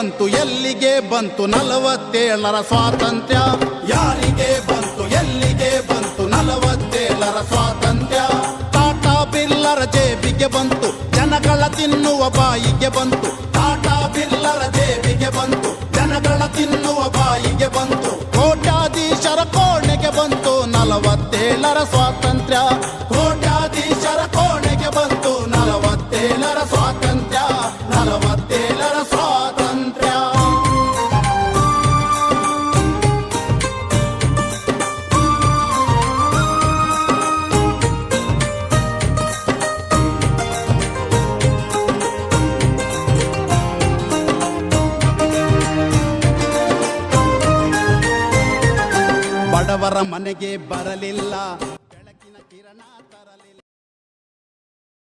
ಬಂತು ಎಲ್ಲಿಗೆ ಬಂತು 47ರ ಸ್ವಾತಂತ್ರ್ಯ? ಯಾರಿಗೆ ಬಂತು ಎಲ್ಲಿಗೆ ಬಂತು 47ರ ಸ್ವಾತಂತ್ರ್ಯ? ಟಾಟಾ ಬಿರ್ಲರ ಜೇಬಿಗೆ ಬಂತು, ಜನಗಳ ತಿನ್ನುವ ಬಾಯಿಗೆ ಬಂತು. ಟಾಟಾ ಬಿರ್ಲರ ಜೇಬಿಗೆ ಬಂತು, ಜನಗಳ ತಿನ್ನುವ ಬಾಯಿಗೆ ಬಂತು. ಕೋಟ್ಯಾಧೀಶರ ಕೋಣೆಗೆ ಬಂತು 47ರ ಸ್ವಾತಂತ್ರ್ಯ. ಕೋಟ್ಯಾಧೀಶರ ಕೋಣೆಗೆ ಬಂತು 47ರ ಸ್ವಾತಂತ್ರ್ಯ. 47ರ ಸ್ವಾತಂತ್ರ್ಯ. ಬಡವರ ಮನೆಗೆ ಬರಲಿಲ್ಲ,